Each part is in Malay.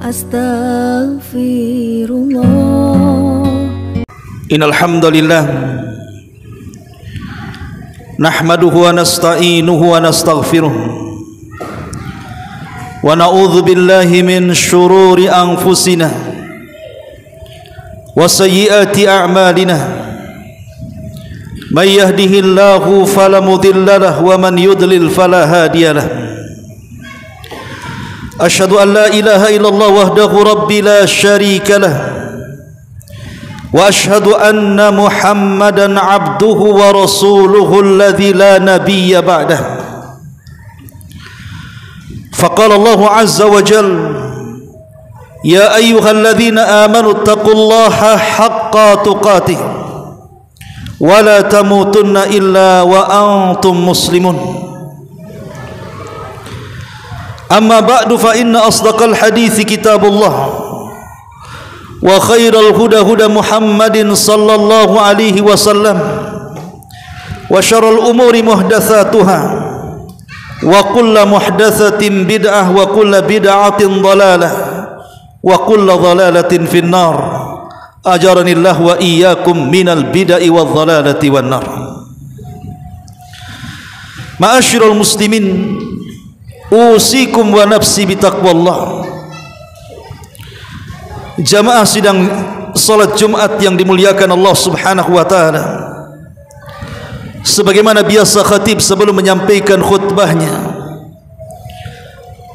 Astaghfirullah. Innal hamdalillah nahmaduhu wa nasta'inuhu wa nastaghfiruh wa na'udzu billahi min shururi anfusina wa sayyiati a'malina may yahdihillahu fala mudilla lahu wa man yudlil fala hadiya lahu. Asyhadu an la ilaha illallah wahdahu rabbi la syarika lah wa asyhadu anna Muhammadan abduhu wa rasuluhu alladzi la nabiyya ba'dah. Faqala Allah azza wa jalla ya ayyuhalladzina amanu taqullaha haqqa tuqatih wa la tamutunna illa wa antum muslimun. Amma ba'du fa inna asdaqal hadithi kitabullah wa khairal huda huda Muhammadin sallallahu alaihi wasallam wa syarrul umuri muhdatsatuha wa kullu muhdatsatin bid'ah wa kullu bid'atin dhalalah wa kullu dhalalatin finnar. Ajaranillah wa iyyakum minal bid'i wadh dhalalati wan nar. Ma'asyiral muslimin, usikum wa nafsi bitaqwallah. Jamaah sidang salat Jumat yang dimuliakan Allah Subhanahu wa taala. Sebagaimana biasa khatib sebelum menyampaikan khutbahnya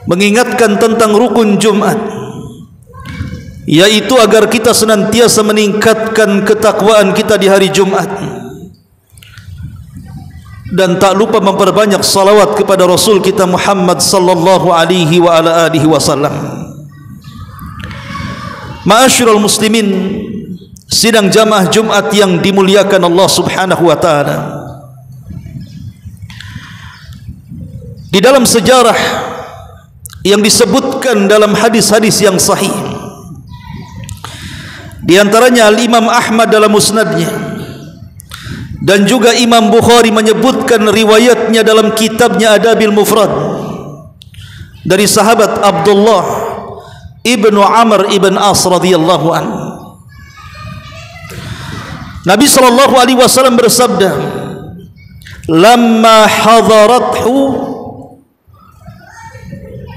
mengingatkan tentang rukun Jumat, yaitu agar kita senantiasa meningkatkan ketakwaan kita di hari Jumat dan tak lupa memperbanyak salawat kepada Rasul kita Muhammad sallallahu alaihi wa ala alihi wasallam. Ma'asyiral muslimin, sidang jamaah Jumat yang dimuliakan Allah Subhanahu wa taala. Di dalam sejarah yang disebutkan dalam hadis-hadis yang sahih, di antaranya Al-Imam Ahmad dalam musnadnya, dan juga Imam Bukhari menyebutkan riwayatnya dalam kitabnya Adabil Mufrad dari sahabat Abdullah ibnu Amr ibn As radhiyallahu anhu. Nabi sallallahu alaihi wasallam bersabda, "Lamma hadarathu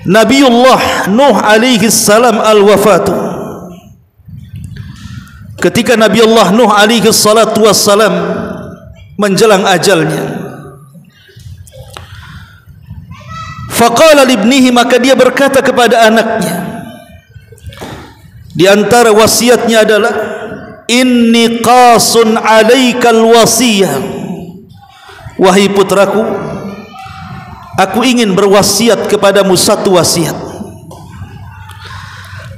Nabiullah Nuh alaihi salam al-wafatu." Ketika Nabiullah Nuh alaihi salatu wassalam menjelang ajalnya, faqala libnihi, maka dia berkata kepada anaknya, di antara wasiatnya adalah, inni qasun alaikal wasiyah, wahai putraku, aku ingin berwasiat kepadamu satu wasiat.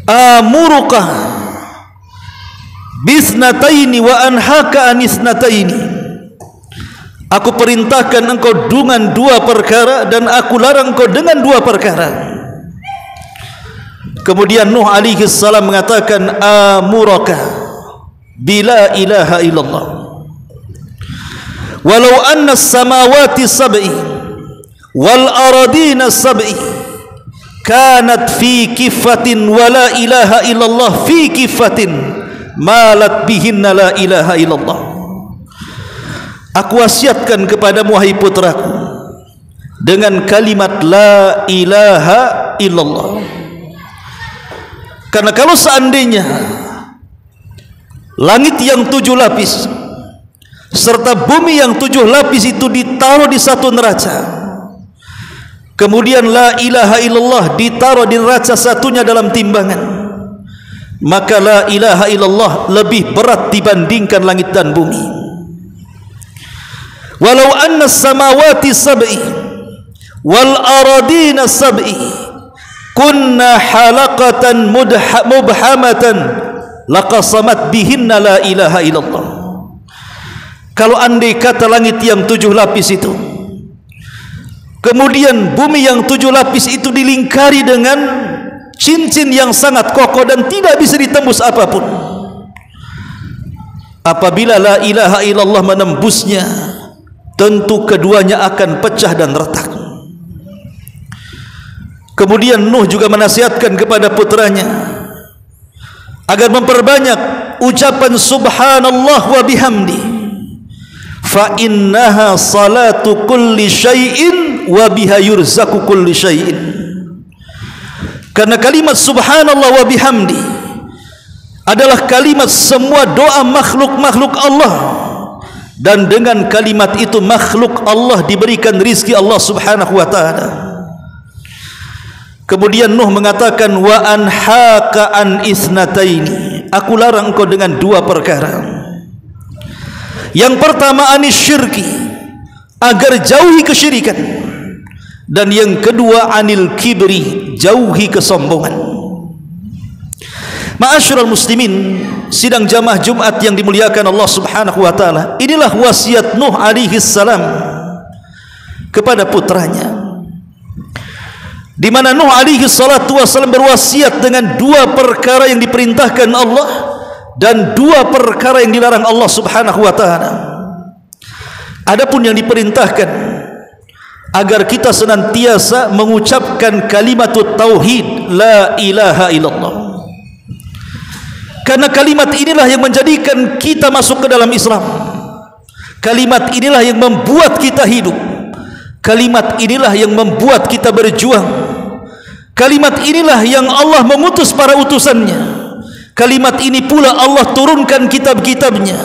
Amuruka bisnataini wa anhaka anisnataini, aku perintahkan engkau dengan dua perkara dan aku larang engkau dengan dua perkara. Kemudian Nuh alaihi salam mengatakan, amuraka bila ilaha illallah walau anna as-samawati sab'i wal aradina sab'i kanat fi kifatin wa la ilaha illallah fi kifatin malat bihinna la ilaha illallah. Aku wasiatkan kepadamu wahai putraku dengan kalimat la ilaha illallah. Karena kalau seandainya langit yang 7 lapis serta bumi yang 7 lapis itu ditaruh di satu neraca, kemudian la ilaha illallah ditaruh di neraca satunya dalam timbangan, maka la ilaha illallah lebih berat dibandingkan langit dan bumi. Walau anna samawati sab'i wal aradina sab'i kunna halaqatan mubhamatan laqasamat bihinna la ilaha illallah. Kalau andai kata langit yang 7 lapis itu, kemudian bumi yang 7 lapis itu dilingkari dengan cincin yang sangat kokoh dan tidak bisa ditembus apapun, apabila la ilaha illallah menembusnya, tentu keduanya akan pecah dan retak. Kemudian Nuh juga menasihatkan kepada putranya agar memperbanyak ucapan subhanallah wa bihamdi, fa innaha salatu kulli syai'in wa biha yurzaku kulli syai'in. Karena kalimat subhanallah wa bihamdi adalah kalimat semua doa makhluk-makhluk Allah, dan dengan kalimat itu makhluk Allah diberikan rizki Allah subhanahu wa ta'ala. Kemudian Nuh mengatakan, wa anhaka an isnataini, aku larang engkau dengan dua perkara. Yang pertama anis syirki, agar jauhi kesyirikan, dan yang kedua anil kibri, jauhi kesombongan. Ma'asyiral muslimin, sidang jamaah Jumat yang dimuliakan Allah subhanahu wa ta'ala, inilah wasiat Nuh alaihi salam kepada putranya, di mana Nuh alaihi salatu wasallam berwasiat dengan dua perkara yang diperintahkan Allah dan dua perkara yang dilarang Allah subhanahu wa ta'ala. Adapun yang diperintahkan, agar kita senantiasa mengucapkan kalimat tauhid, la ilaha illallah. Karena kalimat inilah yang menjadikan kita masuk ke dalam Islam. Kalimat inilah yang membuat kita hidup. Kalimat inilah yang membuat kita berjuang. Kalimat inilah yang Allah mengutus para utusannya. Kalimat ini pula Allah turunkan kitab-kitabnya.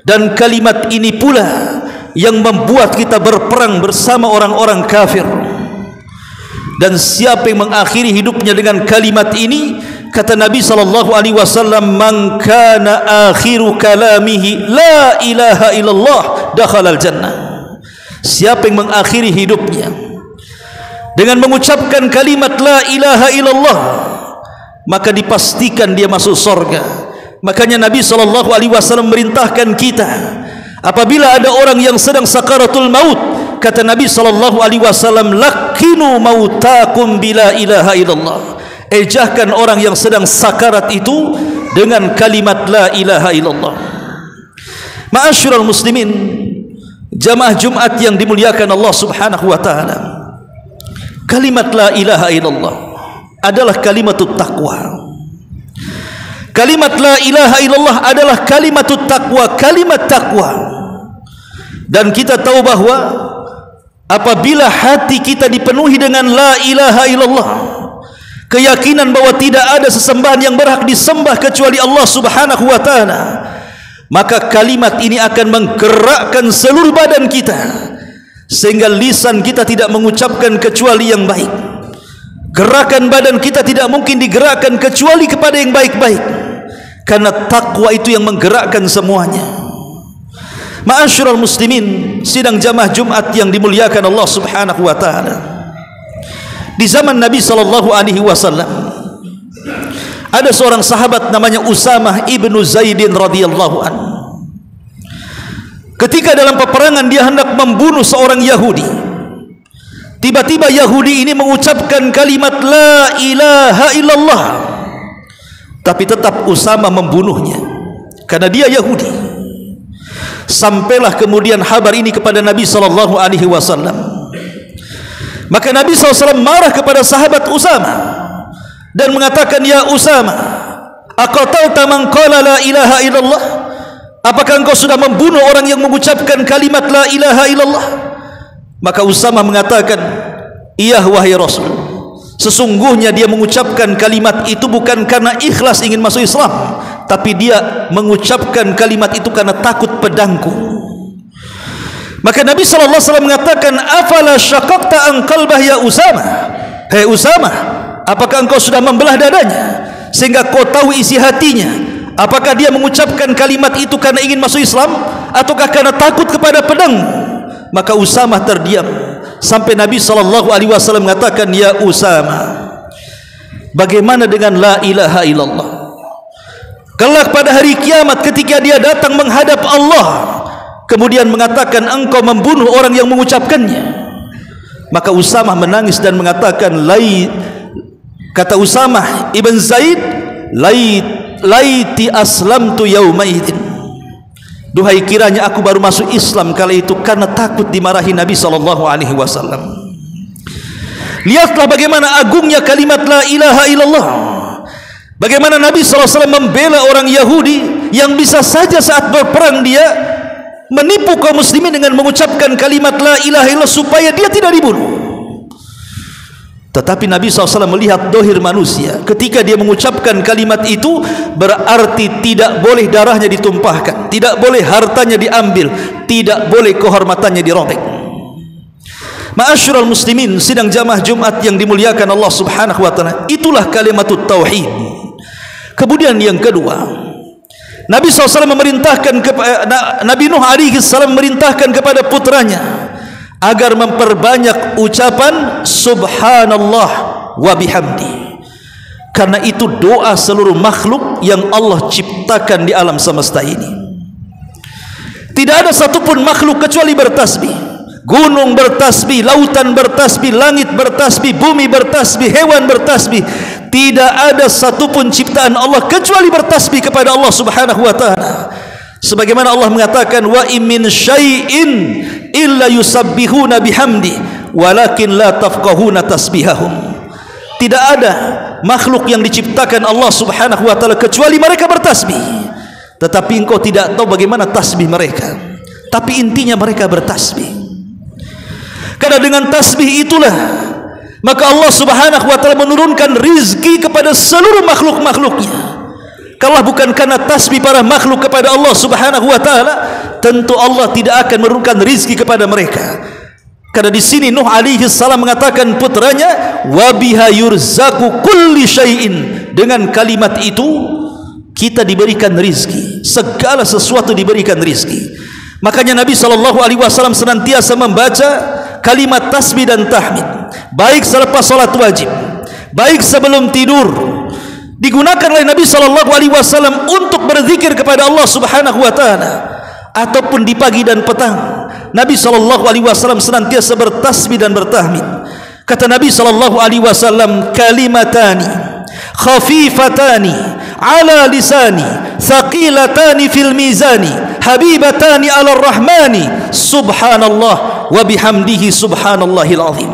Dan kalimat ini pula yang membuat kita berperang bersama orang-orang kafir. Dan siapa yang mengakhiri hidupnya dengan kalimat ini, kata Nabi SAW, man kana akhiru kalamihi la ilaha illallah dakhalal jannah. Siapa yang mengakhiri hidupnya dengan mengucapkan kalimat la ilaha illallah, maka dipastikan dia masuk surga. Makanya Nabi SAW merintahkan kita, apabila ada orang yang sedang sakaratul maut, kata Nabi SAW, lakinu mautakum bila ilaha illallah. Ejahkan orang yang sedang sakarat itu dengan kalimat la ilaha illallah. Ma'asyiral muslimin, jamaah Jumat yang dimuliakan Allah subhanahu wa ta'ala, kalimat la ilaha illallah adalah kalimatut taqwa. Kalimat la ilaha illallah adalah kalimatut taqwa, kalimat taqwa. Dan kita tahu bahwa apabila hati kita dipenuhi dengan la ilaha illallah, keyakinan bahwa tidak ada sesembahan yang berhak disembah kecuali Allah subhanahu wa ta'ala, maka kalimat ini akan menggerakkan seluruh badan kita, sehingga lisan kita tidak mengucapkan kecuali yang baik. Gerakan badan kita tidak mungkin digerakkan kecuali kepada yang baik-baik, karena takwa itu yang menggerakkan semuanya. Ma'asyiral muslimin, sidang jamaah Jumat yang dimuliakan Allah subhanahu wa ta'ala, di zaman Nabi SAW ada seorang sahabat namanya Usamah ibnu Zaidin radhiyallahu anhu. Ketika dalam peperangan dia hendak membunuh seorang Yahudi, tiba-tiba Yahudi ini mengucapkan kalimat la ilaha illallah, tapi tetap Usamah membunuhnya karena dia Yahudi. Sampailah kemudian kabar ini kepada Nabi SAW. Maka Nabi SAW marah kepada sahabat Usamah dan mengatakan, ya Usamah, aqatalta man qala la ilaha illallah? Apakah engkau sudah membunuh orang yang mengucapkan kalimat la ilaha illallah? Maka Usamah mengatakan, iya wahai Rasul, sesungguhnya dia mengucapkan kalimat itu bukan karena ikhlas ingin masuk Islam, tapi dia mengucapkan kalimat itu karena takut pedangku. Maka Nabi SAW mengatakan, afala syaqaqta an qalbah ya Usamah? Hei Usamah, apakah engkau sudah membelah dadanya sehingga kau tahu isi hatinya? Apakah dia mengucapkan kalimat itu karena ingin masuk Islam ataukah karena takut kepada pedang? Maka Usamah terdiam sampai Nabi SAW mengatakan, ya Usamah, bagaimana dengan la ilaha illallah? Kelak pada hari kiamat ketika dia datang menghadap Allah, kemudian mengatakan engkau membunuh orang yang mengucapkannya. Maka Usamah menangis dan mengatakan, kata Usamah ibn Zaid, laiti aslamtu yaumaidin, duhai kiranya aku baru masuk Islam kala itu, karena takut dimarahi Nabi SAW. Lihatlah bagaimana agungnya kalimat la ilaha illallah. Bagaimana Nabi SAW membela orang Yahudi yang bisa saja saat berperang dia menipu kaum muslimin dengan mengucapkan kalimat la ilaha illallah supaya dia tidak dibunuh. Tetapi Nabi SAW melihat dohir manusia. Ketika dia mengucapkan kalimat itu, berarti tidak boleh darahnya ditumpahkan, tidak boleh hartanya diambil, tidak boleh kehormatannya dirobek. Ma'asyiral muslimin, sidang jamaah Jumat yang dimuliakan Allah Subhanahu wa taala, itulah kalimatut tauhid. Kemudian yang kedua, Nabi SAW memerintahkan Nabi Nuh alaihi salam memerintahkan kepada putranya agar memperbanyak ucapan subhanallah wa bihamdi, karena itu doa seluruh makhluk yang Allah ciptakan di alam semesta ini. Tidak ada satupun makhluk kecuali bertasbih. Gunung bertasbih, lautan bertasbih, langit bertasbih, bumi bertasbih, hewan bertasbih. Tidak ada satupun ciptaan Allah kecuali bertasbih kepada Allah Subhanahu wa taala. Sebagaimana Allah mengatakan, wa min syai'in illa yusabbihuna bihamdi walakin la tafqahuna tasbihahum. Tidak ada makhluk yang diciptakan Allah Subhanahu wa taala kecuali mereka bertasbih, tetapi engkau tidak tahu bagaimana tasbih mereka. Tapi intinya mereka bertasbih. Karena dengan tasbih itulah maka Allah Subhanahu wa taala menurunkan rizki kepada seluruh makhluk-makhluknya. Kalau bukan karena tasbih para makhluk kepada Allah Subhanahu wa taala, tentu Allah tidak akan menurunkan rizki kepada mereka. Karena di sini Nuh alaihi salam mengatakan putranya, wa biha yurzaku kulli syai'in, dengan kalimat itu kita diberikan rizki, segala sesuatu diberikan rizki. Makanya Nabi SAW senantiasa membaca kalimat tasbih dan tahmid, baik selepas salat wajib, baik sebelum tidur. Digunakan oleh Nabi SAW untuk berzikir kepada Allah Subhanahu wa taala, ataupun di pagi dan petang. Nabi SAW senantiasa bertasbih dan bertahmid. Kata Nabi SAW, kalimatani khafifatani ala lisani thaqilatani fil mizani habibatani ala rahmani subhanallah wa bihamdihi subhanallahil azim.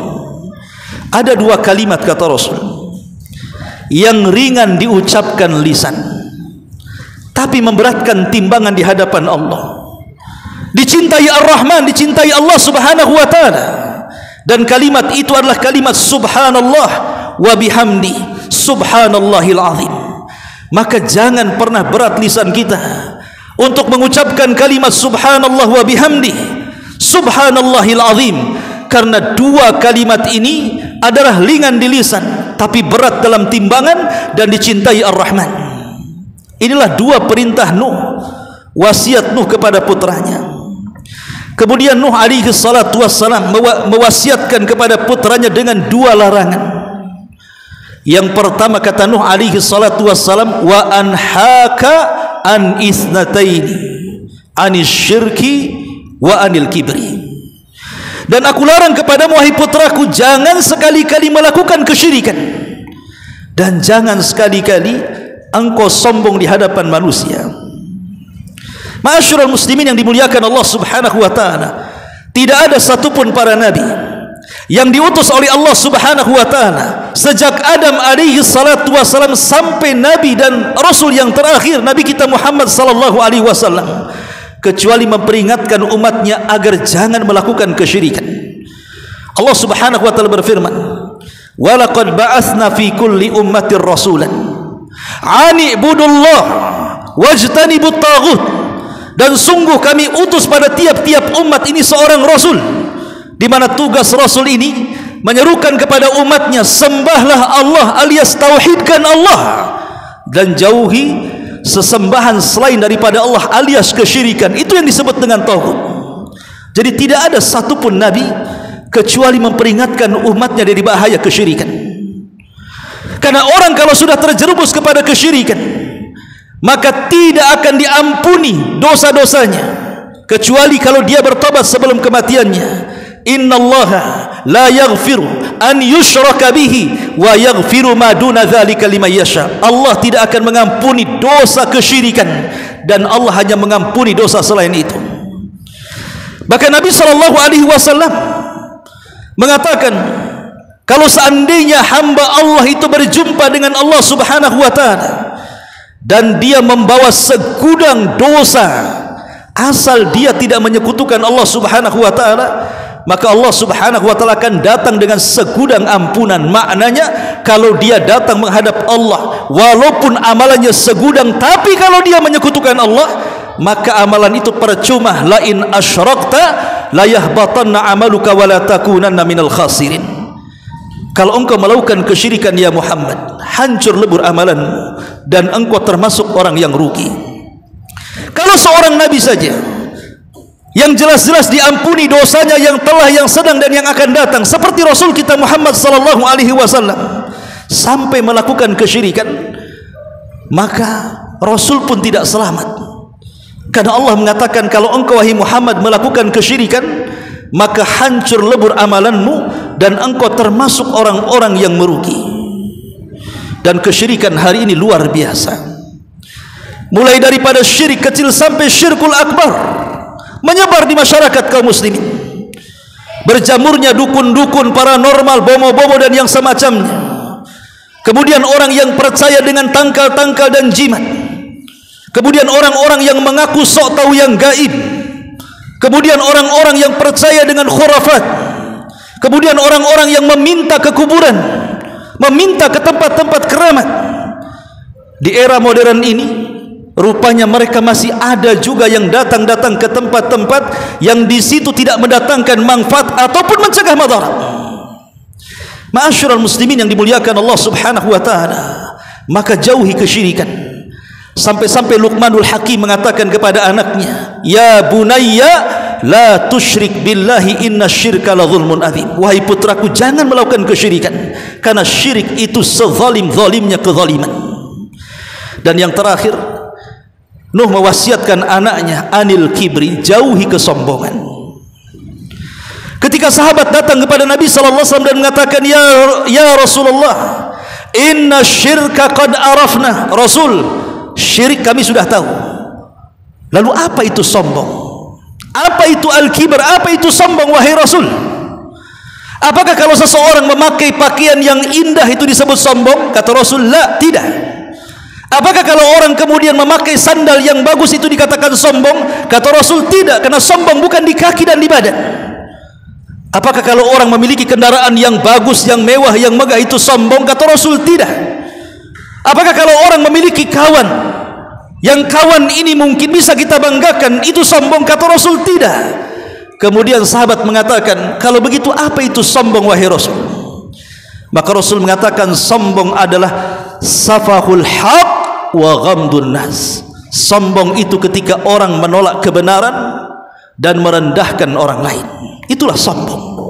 Ada dua kalimat kata Rasul yang ringan diucapkan lisan, tapi memberatkan timbangan di hadapan Allah. Dicintai Ar-Rahman, dicintai Allah Subhanahu wa taala. Dan kalimat itu adalah kalimat subhanallah wa bihamdi subhanallahil azim. Maka jangan pernah berat lisan kita untuk mengucapkan kalimat subhanallah wa bihamdi subhanallahil azim, karena dua kalimat ini adalah ringan di lisan tapi berat dalam timbangan dan dicintai Ar-Rahman. Inilah dua perintah Nuh, wasiat Nuh kepada putranya. Kemudian Nuh alaihi salatu wassalam mewasiatkan kepada putranya dengan dua larangan. Yang pertama kata Nuh alaihi salatu wassalam, wa anhaka an isnataini anis syirki wa anil kibri. Dan aku larang kepadamu wahai putraku, jangan sekali-kali melakukan kesyirikan, dan jangan sekali-kali engkau sombong di hadapan manusia. Ma'asyiral muslimin yang dimuliakan Allah Subhanahu wa taala, tidak ada satupun para nabi yang diutus oleh Allah Subhanahu wa taala sejak Adam alaihi salatu wasalam sampai nabi dan rasul yang terakhir Nabi kita Muhammad sallallahu alaihi wasallam, kecuali memperingatkan umatnya agar jangan melakukan kesyirikan. Allah Subhanahu wa taala berfirman, wa laqad ba'atsna fi kulli ummatin rasulan an ibudullah wajtanibut taghut. Dan sungguh kami utus pada tiap-tiap umat ini seorang rasul, di mana tugas rasul ini menyerukan kepada umatnya, sembahlah Allah alias tauhidkan Allah, dan jauhi sesembahan selain daripada Allah alias kesyirikan. Itu yang disebut dengan tauhid. Jadi tidak ada satupun nabi kecuali memperingatkan umatnya dari bahaya kesyirikan. Karena orang kalau sudah terjerumus kepada kesyirikan, maka tidak akan diampuni dosa-dosanya kecuali kalau dia bertobat sebelum kematiannya. Innallaha la yaghfiru an yushraka bihi wa yaghfiru ma duna dzalika liman yasha. Allah tidak akan mengampuni dosa kesyirikan, dan Allah hanya mengampuni dosa selain itu. Bahkan Nabi sallallahu alaihi wasallam mengatakan, Kalau seandainya hamba Allah itu berjumpa dengan Allah Subhanahu wa ta'ala dan dia membawa segudang dosa, asal dia tidak menyekutukan Allah Subhanahu wa ta'ala, maka Allah Subhanahu wa ta'ala akan datang dengan segudang ampunan. Maknanya kalau dia datang menghadap Allah walaupun amalannya segudang, tapi kalau dia menyekutukan Allah, maka amalan itu percuma. La in asyrakta la yahbatanna amaluka wa la takunanna minal khasirin. Kalau engkau melakukan kesyirikan ya Muhammad, hancur lebur amalanmu dan engkau termasuk orang yang rugi. Kalau seorang nabi saja yang jelas-jelas diampuni dosanya yang telah, yang sedang dan yang akan datang, seperti Rasul kita Muhammad sallallahu alaihi wasallam, sampai melakukan kesyirikan, maka Rasul pun tidak selamat. Karena Allah mengatakan kalau engkau wahai Muhammad melakukan kesyirikan, maka hancur lebur amalanmu dan engkau termasuk orang-orang yang merugi. Dan kesyirikan hari ini luar biasa, mulai daripada syirik kecil sampai syirkul akbar, menyebar di masyarakat kaum muslimin. Berjamurnya dukun-dukun, paranormal, bomo-bomo dan yang semacamnya. Kemudian orang yang percaya dengan tangkal-tangkal dan jimat. Kemudian orang-orang yang mengaku sok tahu yang gaib. Kemudian orang-orang yang percaya dengan khurafat. Kemudian orang-orang yang meminta ke kuburan, meminta ke tempat-tempat keramat. Di era modern ini, rupanya mereka masih ada juga yang datang-datang ke tempat-tempat yang di situ tidak mendatangkan manfaat ataupun mencegah madarat. Ma'asyiral muslimin yang dimuliakan Allah Subhanahu wa ta'ala, maka jauhi kesyirikan. Sampai-sampai Luqmanul Hakim mengatakan kepada anaknya, ya bunayya la tusyrik billahi inna syirka la zulmun adzim. Wahai putraku, jangan melakukan kesyirikan, karena syirik itu sezalim-zalimnya kezaliman. Dan yang terakhir, Nuh mewasiatkan anaknya anil kibri, jauhi kesombongan. Ketika sahabat datang kepada Nabi sallallahu alaihi wasallam dan mengatakan, ya Rasulullah, inna syirka qad arafna. Rasul, syirik kami sudah tahu. Lalu apa itu sombong? Apa itu al-kibr? Apa itu sombong wahai Rasul? Apakah kalau seseorang memakai pakaian yang indah itu disebut sombong? Kata Rasul, la, tidak. Apakah kalau orang kemudian memakai sandal yang bagus itu dikatakan sombong? Kata Rasul, tidak, karena sombong bukan di kaki dan di badan. Apakah kalau orang memiliki kendaraan yang bagus, yang mewah, yang megah itu sombong? Kata Rasul, tidak. Apakah kalau orang memiliki kawan, yang kawan ini mungkin bisa kita banggakan, itu sombong? Kata Rasul, tidak. Kemudian sahabat mengatakan, kalau begitu apa itu sombong wahai Rasul? Maka Rasul mengatakan, sombong adalah safahul haq wa ghamdun nas. Sombong itu ketika orang menolak kebenaran dan merendahkan orang lain. Itulah sombong.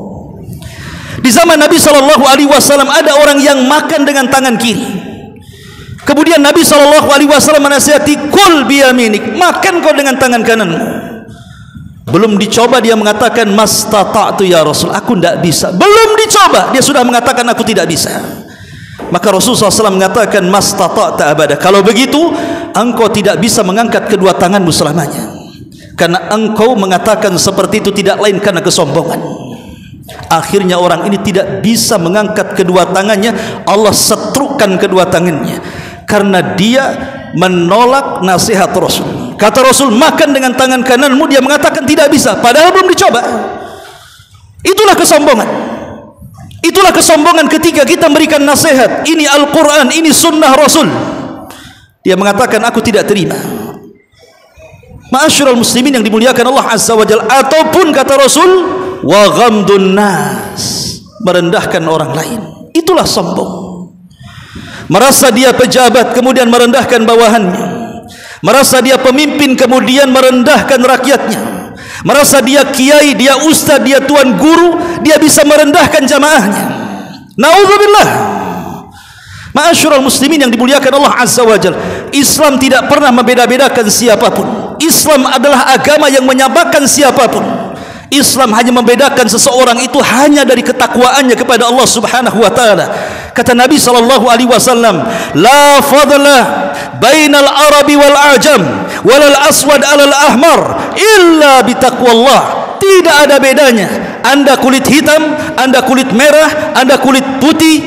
Di zaman Nabi SAW ada orang yang makan dengan tangan kiri. Kemudian Nabi SAW menasihati, kul biyaminik, makan kau dengan tangan kananmu. Belum dicoba dia mengatakan mastata'tu ya Rasul, aku tidak bisa. Belum dicoba dia sudah mengatakan aku tidak bisa. Maka Rasulullah SAW mengatakan mastata'ta abada, kalau begitu engkau tidak bisa mengangkat kedua tanganmu selamanya, karena engkau mengatakan seperti itu tidak lain karena kesombongan. Akhirnya orang ini tidak bisa mengangkat kedua tangannya, Allah setrukkan kedua tangannya karena dia menolak nasihat Rasul. Kata Rasul, makan dengan tangan kananmu, dia mengatakan tidak bisa, padahal belum dicoba. Itulah kesombongan. Itulah kesombongan ketika kita memberikan nasihat, ini Al-Quran, ini sunnah Rasul, dia mengatakan aku tidak terima. Ma'asyiral muslimin yang dimuliakan Allah Azza wa Jalla. Ataupun kata Rasul, wa ghamdun nas, merendahkan orang lain. Itulah sombong. Merasa dia pejabat kemudian merendahkan bawahannya, merasa dia pemimpin kemudian merendahkan rakyatnya, merasa dia kiai, dia ustaz, dia tuan guru, dia bisa merendahkan jamaahnya. Naudzubillah. Ma'asyiral muslimin yang dimuliakan Allah Azza wa Jalla, Islam tidak pernah membeda-bedakan siapapun. Islam adalah agama yang menyamakan siapapun. Islam hanya membedakan seseorang itu hanya dari ketakwaannya kepada Allah Subhanahu wa taala. Kata Nabi sallallahu alaihi wasallam, la fadla bainal arabi wal ajam walal aswad alal ahmar illa bitaqwallah. Tidak ada bedanya Anda kulit hitam, Anda kulit merah, Anda kulit putih,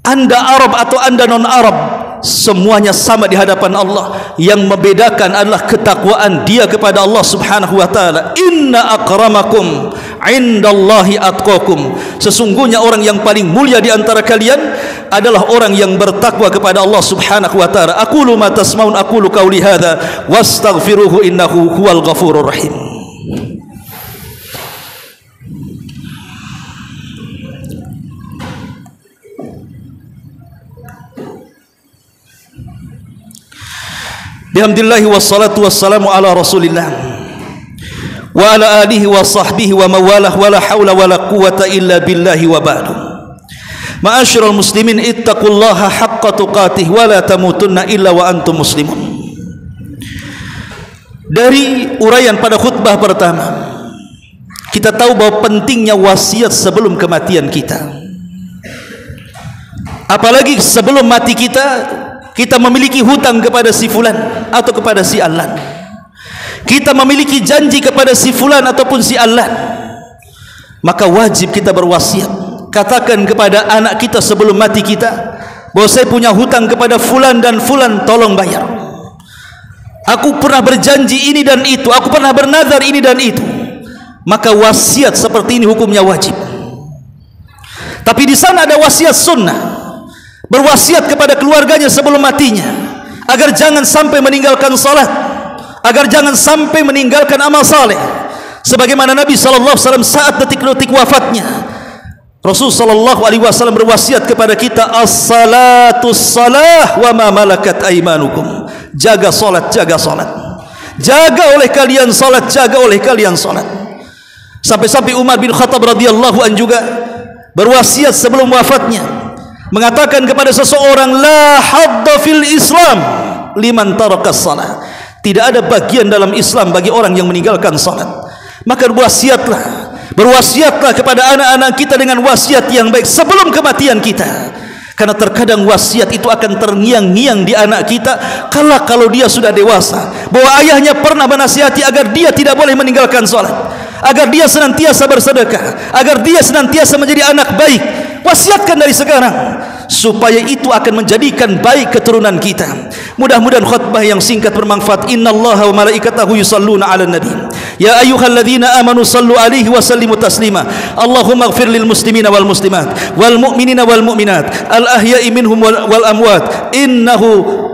Anda Arab atau Anda non-Arab, semuanya sama di hadapan Allah. Yang membedakan adalah ketakwaan dia kepada Allah Subhanahu wa taala. Inna akramakum indallahi atqakum. Sesungguhnya orang yang paling mulia di antara kalian adalah orang yang bertakwa kepada Allah Subhanahu wa taala. Aqulu ma tasmaun, aqulu qauli hadza wastaghfiruhu innahu huwal ghafurur rahim. Alhamdulillah wassalatu wassalamu ala rasulillah wa ala alihi wa sahbihi wa mawalah wa la hawla wa la quwata illa billahi wa ba'du. Ma'asyiral muslimin, ittaqullaha haqqa tuqatih wa la tamutunna illa wa antum muslimun. Dari uraian pada khutbah pertama, kita tahu bahwa pentingnya wasiat sebelum kematian kita. Apalagi sebelum mati kita memiliki hutang kepada si fulan atau kepada si alan. Kita memiliki janji kepada si fulan ataupun si alan. Maka wajib kita berwasiat. Katakan kepada anak kita sebelum mati kita bahwa saya punya hutang kepada fulan dan fulan, tolong bayar. Aku pernah berjanji ini dan itu, aku pernah bernazar ini dan itu. Maka wasiat seperti ini hukumnya wajib. Tapi di sana ada wasiat sunnah. Berwasiat kepada keluarganya sebelum matinya agar jangan sampai meninggalkan salat, agar jangan sampai meninggalkan amal saleh. Sebagaimana Nabi sallallahu alaihi wasallam saat detik-detik wafatnya, Rasul sallallahu alaihi wasallam berwasiat kepada kita, as-salatus salah wa ma malakat aymanukum. Jaga salat, jaga salat. Jaga oleh kalian salat, jaga oleh kalian salat. Sampai-sampai Umar bin Khattab radhiyallahu an juga berwasiat sebelum wafatnya, mengatakan kepada seseorang, la hadda fil Islam liman tarakas salat. Tidak ada bagian dalam Islam bagi orang yang meninggalkan salat. Maka berwasiatlah kepada anak-anak kita dengan wasiat yang baik sebelum kematian kita. Karena terkadang wasiat itu akan terngiang-ngiang di anak kita kalau dia sudah dewasa, bahwa ayahnya pernah menasihati agar dia tidak boleh meninggalkan salat, agar dia senantiasa bersedekah, agar dia senantiasa menjadi anak baik. Wasiatkan dari sekarang supaya itu akan menjadikan baik keturunan kita. Mudah-mudahan khutbah yang singkat bermanfaat. Innallaha wa malaikatahu yusalluna 'alan nabi. Ya ayyuhalladzina amanu sallu 'alaihi wa sallimu taslima. Allahumma ighfir lil muslimina wal muslimat wal mu'minina wal mu'minat al ahya'i minhum wal amwat innahu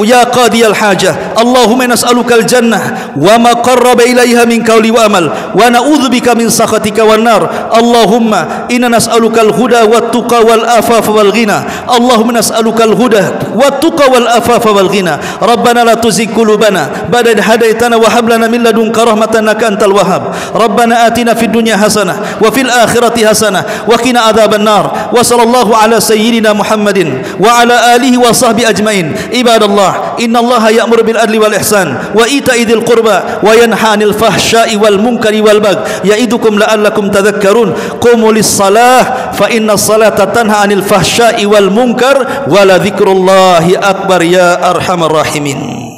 ya qadiyal hajah. Allahumma nas'alukal jannah wa ma qarraba ilaiha min qawli wa amal wa na'udzubika min sakhatika wan nar. Allahumma inna nas'alukal huda wat tuqa wal afafa wal ghina. Allahumma nas'alukal huda wat tuqa wal afafa wal ghina. Rabbana la tuzigh qulubana ba'da idh hadaitana wa hab lana min ladunka rahmatan innaka antal wahhab. Rabbana atina fid dunya hasanah wa fil akhirati hasanah wa qina adzaban nar. Wa sallallahu ala sayyidina Muhammadin wa ala alihi wa sahbihi ajmain. Ibadallah, innallaha ya'muru bil adli wal ihsan wa ita'i dzil qurba wa yanha 'anil fahsya'i wal munkari wal baghi ya'idukum la'allakum tadhakkarun. Qumu lis salah fa inna salata tanha 'anil fahsya'i wal munkar wa la dzikrullahi akbar ya arhamar rahimin.